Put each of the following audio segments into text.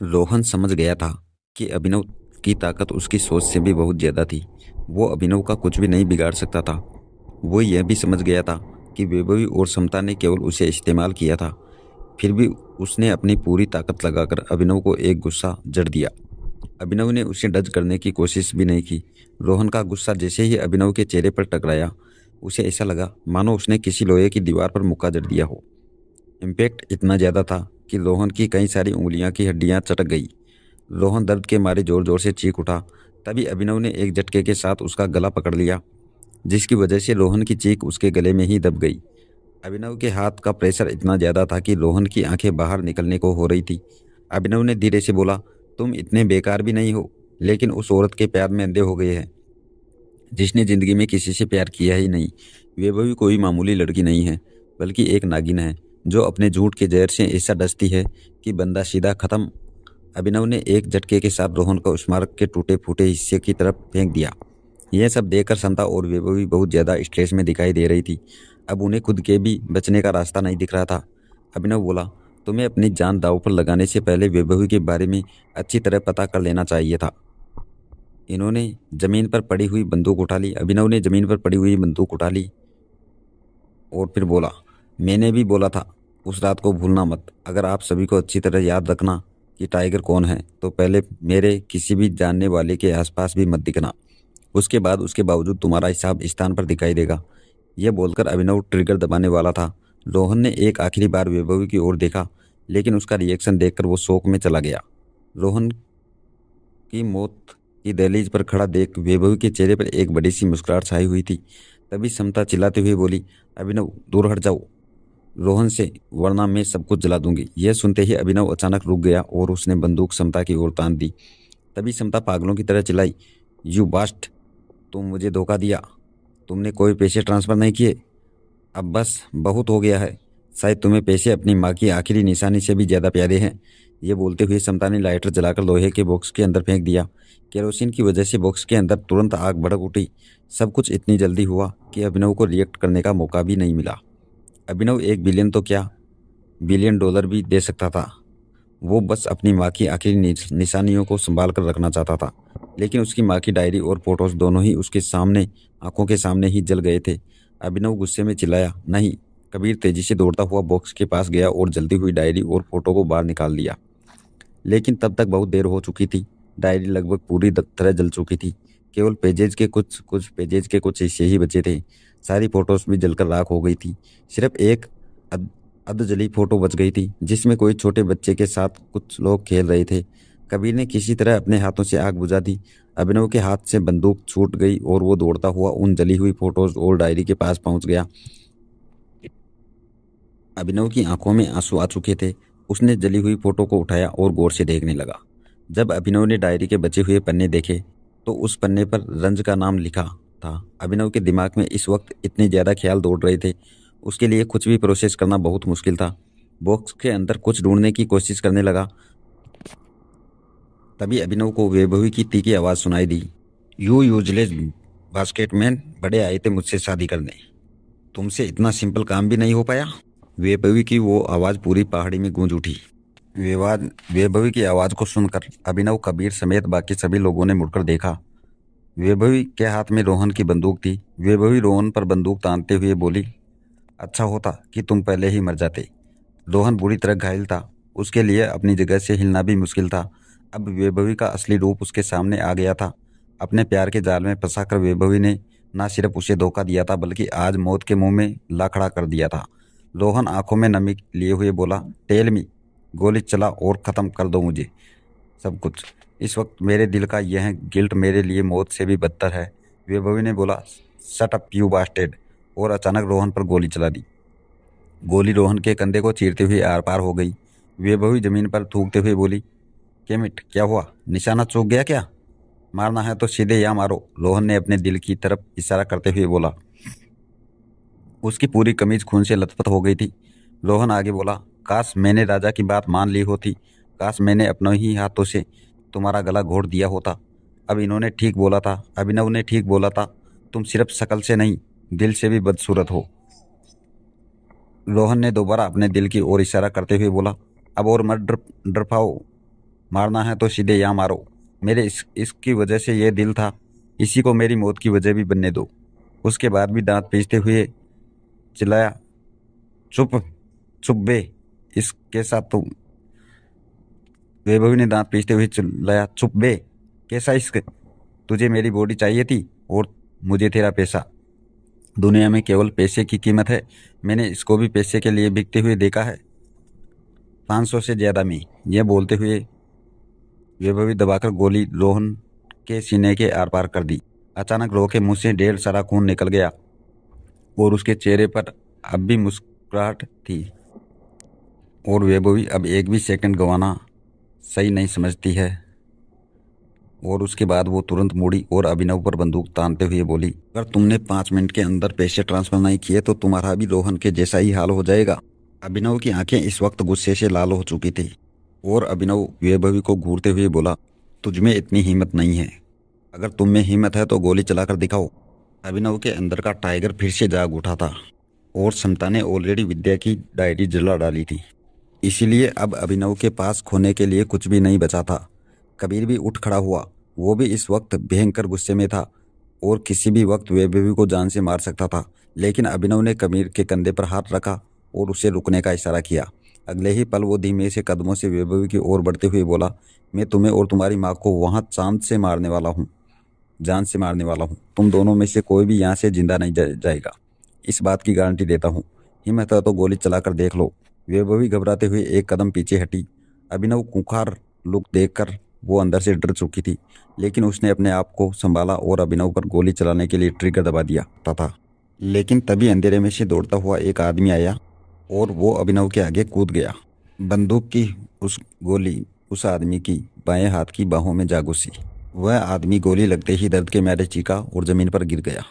रोहन समझ गया था कि अभिनव की ताकत उसकी सोच से भी बहुत ज़्यादा थी। वो अभिनव का कुछ भी नहीं बिगाड़ सकता था। वो यह भी समझ गया था कि वैभवी और समता ने केवल उसे इस्तेमाल किया था। फिर भी उसने अपनी पूरी ताकत लगाकर अभिनव को एक गुस्सा जड़ दिया। अभिनव ने उसे डज करने की कोशिश भी नहीं की। रोहन का गुस्सा जैसे ही अभिनव के चेहरे पर टकराया, उसे ऐसा लगा मानो उसने किसी लोहे की दीवार पर मुक्का जड़ दिया हो। इम्पैक्ट इतना ज़्यादा था कि रोहन की कई सारी उंगलियां की हड्डियां चटक गई। रोहन दर्द के मारे जोर जोर से चीख उठा। तभी अभिनव ने एक झटके के साथ उसका गला पकड़ लिया, जिसकी वजह से रोहन की चीख उसके गले में ही दब गई। अभिनव के हाथ का प्रेशर इतना ज़्यादा था कि रोहन की आंखें बाहर निकलने को हो रही थी। अभिनव ने धीरे से बोला, तुम इतने बेकार भी नहीं हो, लेकिन उस औरत के प्यार में अंधे हो गए हैं जिसने ज़िंदगी में किसी से प्यार किया ही नहीं। वैभवी कोई मामूली लड़की नहीं है, बल्कि एक नागिन है जो अपने झूठ के जहर से ऐसा डसती है कि बंदा सीधा खत्म। अभिनव ने एक झटके के साथ रोहन को स्मारक के टूटे फूटे हिस्से की तरफ फेंक दिया। यह सब देखकर समता और वैभवी बहुत ज़्यादा स्ट्रेस में दिखाई दे रही थी। अब उन्हें खुद के भी बचने का रास्ता नहीं दिख रहा था। अभिनव बोला, तुम्हें अपनी जान दांव पर लगाने से पहले वैभवी के बारे में अच्छी तरह पता कर लेना चाहिए था। इन्होंने जमीन पर पड़ी हुई बंदूक उठा ली। अभिनव ने जमीन पर पड़ी हुई बंदूक उठा ली और फिर बोला, मैंने भी बोला था उस रात को भूलना मत। अगर आप सभी को अच्छी तरह याद रखना कि टाइगर कौन है, तो पहले मेरे किसी भी जानने वाले के आसपास भी मत दिखना। उसके बाद उसके बावजूद तुम्हारा हिसाब स्थान पर दिखाई देगा। यह बोलकर अभिनव ट्रिगर दबाने वाला था। रोहन ने एक आखिरी बार वैभवी की ओर देखा, लेकिन उसका रिएक्शन देखकर वो शोक में चला गया। रोहन की मौत की दहलीज पर खड़ा देख वैभवी के चेहरे पर एक बड़ी सी मुस्कुराहट छाई हुई थी। तभी समता चिल्लाते हुए बोली, अभिनव दूर हट जाओ रोहन से, वरना मैं सब कुछ जला दूंगी। यह सुनते ही अभिनव अचानक रुक गया और उसने बंदूक समता की ओर तान दी। तभी समता पागलों की तरह चिल्लाई, यू बास्ट, तुम मुझे धोखा दिया। तुमने कोई पैसे ट्रांसफ़र नहीं किए। अब बस बहुत हो गया है। शायद तुम्हें पैसे अपनी माँ की आखिरी निशानी से भी ज़्यादा प्यारे हैं। ये बोलते हुए समता ने लाइटर जलाकर लोहे के बॉक्स के अंदर फेंक दिया। केरोसिन की वजह से बॉक्स के अंदर तुरंत आग भड़क उठी। सब कुछ इतनी जल्दी हुआ कि अभिनव को रिएक्ट करने का मौका भी नहीं मिला। अभिनव 1 बिलियन तो क्या, बिलियन डॉलर भी दे सकता था। वो बस अपनी माँ की आखिरी निशानियों को संभाल कर रखना चाहता था। लेकिन उसकी माँ की डायरी और फोटोज दोनों ही उसके सामने, आंखों के सामने ही जल गए थे। अभिनव गुस्से में चिल्लाया, नहीं। कबीर तेजी से दौड़ता हुआ बॉक्स के पास गया और जलती हुई डायरी और फोटो को बाहर निकाल लिया। लेकिन तब तक बहुत देर हो चुकी थी। डायरी लगभग पूरी तरह जल चुकी थी। केवल पेजेज के कुछ हिस्से ही बचे थे। सारी फोटोज भी जलकर राख हो गई थी। सिर्फ एक अध अधजली फोटो बच गई थी, जिसमें कोई छोटे बच्चे के साथ कुछ लोग खेल रहे थे। कबीर ने किसी तरह अपने हाथों से आग बुझा दी। अभिनव के हाथ से बंदूक छूट गई और वो दौड़ता हुआ उन जली हुई फोटोज और डायरी के पास पहुंच गया। अभिनव की आंखों में आंसू आ चुके थे। उसने जली हुई फोटो को उठाया और गौर से देखने लगा। जब अभिनव ने डायरी के बचे हुए पन्ने देखे, तो उस पन्ने पर रंज का नाम लिखा था। अभिनव के दिमाग में इस वक्त इतने ज़्यादा ख्याल दौड़ रहे थे, उसके लिए कुछ भी प्रोसेस करना बहुत मुश्किल था। बॉक्स के अंदर कुछ ढूंढने की कोशिश करने लगा। तभी अभिनव को वैभवी की तीखी आवाज़ सुनाई दी, यू यूजलेस बास्केटमैन, बड़े आए थे मुझसे शादी करने, तुमसे इतना सिंपल काम भी नहीं हो पाया। वैभवी की वो आवाज़ पूरी पहाड़ी में गूंज उठी। वैभवी की आवाज़ को सुनकर अभिनव, कबीर समेत बाकी सभी लोगों ने मुड़कर देखा। वैभवी के हाथ में रोहन की बंदूक थी। वैभवी रोहन पर बंदूक तानते हुए बोली, अच्छा होता कि तुम पहले ही मर जाते। रोहन बुरी तरह घायल था। उसके लिए अपनी जगह से हिलना भी मुश्किल था। अब वैभवी का असली रूप उसके सामने आ गया था। अपने प्यार के जाल में फंसाकर वैभवी ने न सिर्फ उसे धोखा दिया था, बल्कि आज मौत के मुंह में ला खड़ा कर दिया था। रोहन आंखों में नमी लिए हुए बोला, टेल मी, गोली चला और ख़त्म कर दो मुझे सब कुछ। इस वक्त मेरे दिल का यह गिल्ट मेरे लिए मौत से भी बदतर है। वैभवी ने बोला, शट अप यू बास्टेड, और अचानक रोहन पर गोली चला दी। गोली रोहन के कंधे को चीरते हुए आर पार हो गई। वैभवी जमीन पर थूकते हुए बोली, केमिट क्या हुआ, निशाना चूक गया क्या? मारना है तो सीधे यहाँ मारो, रोहन ने अपने दिल की तरफ इशारा करते हुए बोला। उसकी पूरी कमीज खून से लथपथ हो गई थी। रोहन आगे बोला, काश मैंने राजा की बात मान ली होती। काश मैंने अपने ही हाथों से तुम्हारा गला घोट दिया होता। अब इन्होंने ठीक बोला था, अभिनव ने ठीक बोला था। तुम सिर्फ शक्ल से नहीं, दिल से भी बदसूरत हो। रोहन ने दोबारा अपने दिल की ओर इशारा करते हुए बोला, अब और मत डर पाओ। मारना है तो सीधे यहाँ मारो। मेरे इसकी वजह से ये दिल था, इसी को मेरी मौत की वजह भी बनने दो। उसके बाद भी दांत पीसते हुए चिल्लाया, चुप चुप बे, इसके साथ तुम। वैभवी ने दांत पीसते हुए चिल्लाया, चुप बे, कैसा इश्क? तुझे मेरी बॉडी चाहिए थी और मुझे तेरा पैसा। दुनिया में केवल पैसे की कीमत है। मैंने इसको भी पैसे के लिए बिकते हुए देखा है, 500 से ज़्यादा में। यह बोलते हुए वैभवी दबाकर गोली रोहन के सीने के आर पार कर दी। अचानक रोह के मुंह से ढेर सारा खून निकल गया और उसके चेहरे पर अब भी मुस्कुराहट थी। और वैभवी अब एक भी सेकंड गंवाना सही नहीं समझती है। और उसके बाद वो तुरंत मुड़ी और अभिनव पर बंदूक तानते हुए बोली, अगर तुमने 5 मिनट के अंदर पैसे ट्रांसफर नहीं किए तो तुम्हारा भी रोहन के जैसा ही हाल हो जाएगा। अभिनव की आंखें इस वक्त गुस्से से लाल हो चुकी थी और अभिनव वैभवी को घूरते हुए बोला, तुझमें इतनी हिम्मत नहीं है। अगर तुम में हिम्मत है तो गोली चलाकर दिखाओ। अभिनव के अंदर का टाइगर फिर से जाग उठा था और समता ने ऑलरेडी विद्या की डायरी जला डाली थी। इसीलिए अब अभिनव के पास खोने के लिए कुछ भी नहीं बचा था। कबीर भी उठ खड़ा हुआ। वो भी इस वक्त भयंकर गुस्से में था और किसी भी वक्त वैभवी को जान से मार सकता था। लेकिन अभिनव ने कबीर के कंधे पर हाथ रखा और उसे रुकने का इशारा किया। अगले ही पल वो धीमे से कदमों से वैभवी की ओर बढ़ते हुए बोला, मैं तुम्हें और तुम्हारी माँ को वहाँ चांद से मारने वाला हूँ, जान से मारने वाला हूँ। तुम दोनों में से कोई भी यहाँ से जिंदा नहीं जाएगा, इस बात की गारंटी देता हूँ। हिम्मत है तो गोली चलाकर देख लो। वैभवी घबराते हुए एक कदम पीछे हटी। अभिनव खूंखार लुक देखकर वो अंदर से डर चुकी थी, लेकिन उसने अपने आप को संभाला और अभिनव पर गोली चलाने के लिए ट्रिगर दबा दिया था। लेकिन तभी अंधेरे में से दौड़ता हुआ एक आदमी आया और वो अभिनव के आगे कूद गया। बंदूक की उस गोली उस आदमी की बाएं हाथ की बाहों में जा घुसी। वह आदमी गोली लगते ही दर्द के मारे चीखा और जमीन पर गिर गया।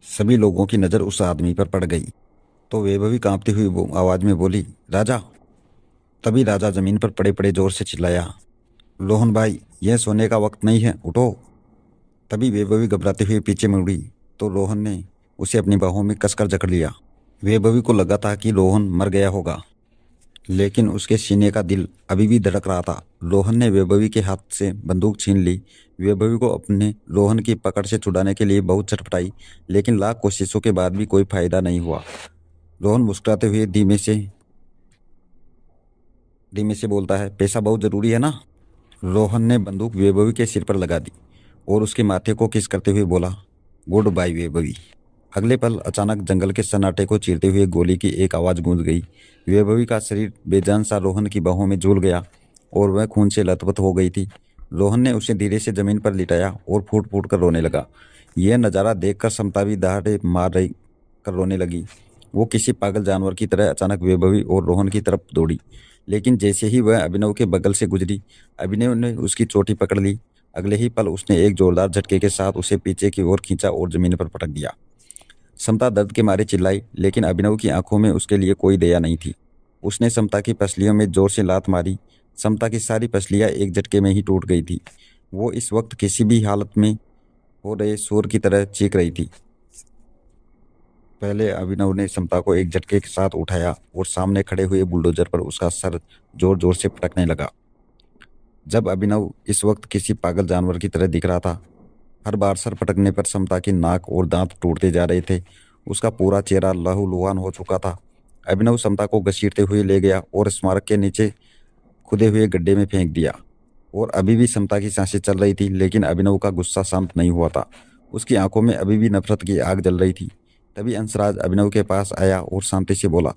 सभी लोगों की नज़र उस आदमी पर पड़ गई तो वैभवी कांपती हुई वो आवाज में बोली, राजा। तभी राजा जमीन पर पड़े पड़े जोर से चिल्लाया, रोहन भाई, यह सोने का वक्त नहीं है, उठो। तभी वैभवी घबराते हुए पीछे मुड़ी तो रोहन ने उसे अपनी बाहों में कसकर जकड़ लिया। वैभवी को लगा था कि रोहन मर गया होगा, लेकिन उसके सीने का दिल अभी भी धड़क रहा था। रोहन ने वैभवी के हाथ से बंदूक छीन ली। वैभवी को अपने रोहन की पकड़ से छुड़ाने के लिए बहुत छटपटाई, लेकिन लाख कोशिशों के बाद भी कोई फायदा नहीं हुआ। रोहन मुस्कुराते हुए धीमे से बोलता है, पैसा बहुत जरूरी है ना? रोहन ने बंदूक वैभवी के सिर पर लगा दी और उसके माथे को किस करते हुए बोला, गुड बाय वैभवी। अगले पल अचानक जंगल के सन्नाटे को चीरते हुए गोली की एक आवाज़ गूंज गई। वैभवी का शरीर बेजान सा रोहन की बाहों में झूल गया और वह खून से लथपथ हो गई थी। रोहन ने उसे धीरे से जमीन पर लिटाया और फूट फूट कर रोने लगा। यह नज़ारा देखकर समता भी दहाड़े मार रही कर रोने लगी। वो किसी पागल जानवर की तरह अचानक वैभवी और रोहन की तरफ दौड़ी, लेकिन जैसे ही वह अभिनव के बगल से गुजरी, अभिनव ने उसकी चोटी पकड़ ली। अगले ही पल उसने एक जोरदार झटके के साथ उसे पीछे की ओर खींचा और जमीन पर पटक दिया। समता दर्द के मारे चिल्लाई, लेकिन अभिनव की आंखों में उसके लिए कोई दया नहीं थी। उसने समता की पसलियों में जोर से लात मारी। समता की सारी पसलियां एक झटके में ही टूट गई थी। वो इस वक्त किसी भी हालत में हो रहे शोर की तरह चीख रही थी। पहले अभिनव ने समता को एक झटके के साथ उठाया और सामने खड़े हुए बुलडोजर पर उसका सर जोर जोर से पटकने लगा। जब अभिनव इस वक्त किसी पागल जानवर की तरह दिख रहा था, हर बार सर पटकने पर समता की नाक और दांत टूटते जा रहे थे। उसका पूरा चेहरा लहूलुहान हो चुका था। अभिनव समता को घसीटते हुए ले गया और स्मारक के नीचे खुदे हुए गड्ढे में फेंक दिया। और अभी भी समता की सांसें चल रही थी, लेकिन अभिनव का गुस्सा शांत नहीं हुआ था। उसकी आंखों में अभी भी नफरत की आग जल रही थी। तभी अंशराज अभिनव के पास आया और शांति से बोला,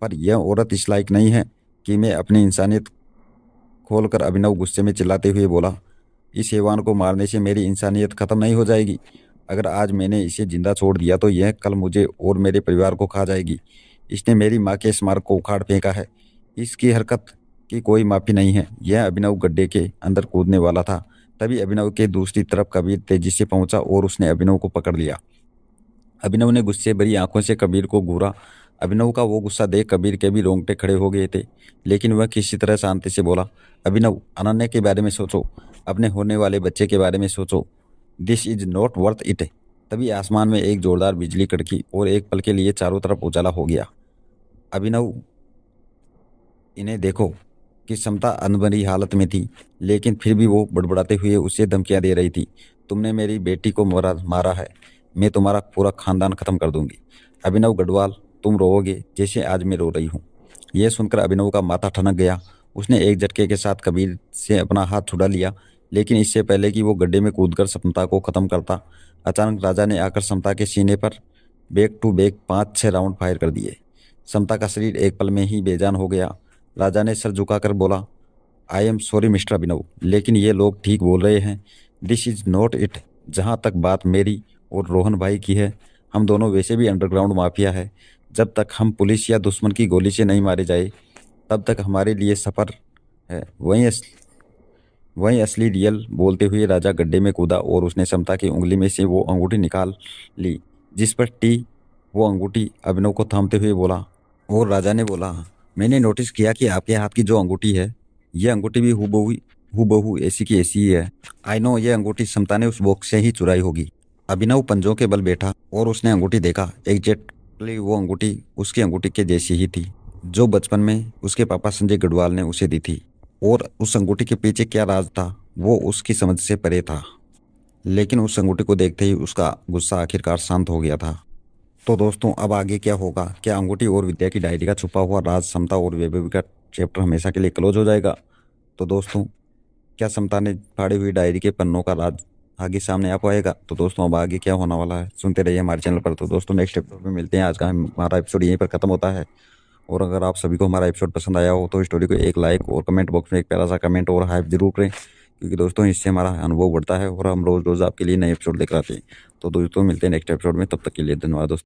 पर यह औरत इस लायक नहीं है कि मैं अपनी इंसानियत खोलकर। अभिनव गुस्से में चिल्लाते हुए बोला, इस हैवान को मारने से मेरी इंसानियत खत्म नहीं हो जाएगी। अगर आज मैंने इसे जिंदा छोड़ दिया तो यह कल मुझे और मेरे परिवार को खा जाएगी। इसने मेरी माँ के स्मारक को उखाड़ फेंका है। इसकी हरकत की कोई माफ़ी नहीं है। यह अभिनव गड्ढे के अंदर कूदने वाला था। तभी अभिनव के दूसरी तरफ कबीर तेजी से पहुंचा और उसने अभिनव को पकड़ लिया। अभिनव ने गुस्से भरी आंखों से कबीर को घूरा। अभिनव का वो गुस्सा देख कबीर के भी रोंगटे खड़े हो गए थे, लेकिन वह किसी तरह शांति से बोला, अभिनव, अनन्या के बारे में सोचो, अपने होने वाले बच्चे के बारे में सोचो। This is not worth it. तभी आसमान में एक जोरदार बिजली कड़की और एक पल के लिए चारों तरफ उजाला हो गया। अभिनव, इन्हें देखो। कि समता अनबनी हालत में थी, लेकिन फिर भी वो बड़बड़ाते हुए उसे धमकियां दे रही थी। तुमने मेरी बेटी को मारा है, मैं तुम्हारा पूरा खानदान खत्म कर दूंगी। अभिनव गढ़वाल, तुम रोओगे जैसे आज मैं रो रही हूँ। यह सुनकर अभिनव का माथा ठनक गया। उसने एक झटके के साथ कबीर से अपना हाथ छुड़ा लिया, लेकिन इससे पहले कि वो गड्ढे में कूदकर समता को खत्म करता, अचानक राजा ने आकर समता के सीने पर back to back 5-6 round fire कर दिए। समता का शरीर एक पल में ही बेजान हो गया। राजा ने सर झुकाकर बोला, आई एम सॉरी मिस्टर अभिनव, लेकिन ये लोग ठीक बोल रहे हैं। This is not it. जहाँ तक बात मेरी और रोहन भाई की है, हम दोनों वैसे भी अंडरग्राउंड माफिया है। जब तक हम पुलिस या दुश्मन की गोली से नहीं मारे जाए, तब तक हमारे लिए सफ़र है। वहीं असली रियल बोलते हुए राजा गड्ढे में कूदा और उसने समता की उंगली में से वो अंगूठी निकाल ली जिस पर टी। वो अंगूठी अभिनव को थामते हुए बोला, और राजा ने बोला, मैंने नोटिस किया कि आपके हाथ की जो अंगूठी है, ये अंगूठी भी हूबहू ऐसी की ऐसी ही है। आई नो, ये अंगूठी समता ने उस बॉक्स से ही चुराई होगी। अभिनव पंजों के बल बैठा और उसने अंगूठी देखा। एग्जैक्टली वो अंगूठी उसकी अंगूठी के जैसी ही थी, जो बचपन में उसके पापा संजय गढ़वाल ने उसे दी थी। और उस अंगूठी के पीछे क्या राज था, वो उसकी समझ से परे था। लेकिन उस अंगूठी को देखते ही उसका गुस्सा आखिरकार शांत हो गया था। तो दोस्तों, अब आगे क्या होगा? क्या अंगूठी और विद्या की डायरी का छुपा हुआ राज समता और वैभवी का चैप्टर हमेशा के लिए क्लोज हो जाएगा? तो दोस्तों, क्या समता ने फाड़ी हुई डायरी के पन्नों का राज आगे सामने आ पाएगा? तो दोस्तों, अब आगे क्या होने वाला है, सुनते रहिए हमारे चैनल पर। तो दोस्तों, नेक्स्ट एपिसोड में मिलते हैं। आज का हमारा एपिसोड यहीं पर खत्म होता है। और अगर आप सभी को हमारा एपिसोड पसंद आया हो तो स्टोरी को एक लाइक और कमेंट बॉक्स में एक प्यारा सा कमेंट और हाइप जरूर करें, क्योंकि दोस्तों इससे हमारा अनुभव बढ़ता है और हम रोज़ रोज़ आपके लिए नए एपिसोड लेकर आते हैं। तो दोस्तों, मिलते हैं नेक्स्ट एपिसोड में। तब तक के लिए धन्यवाद दोस्तों।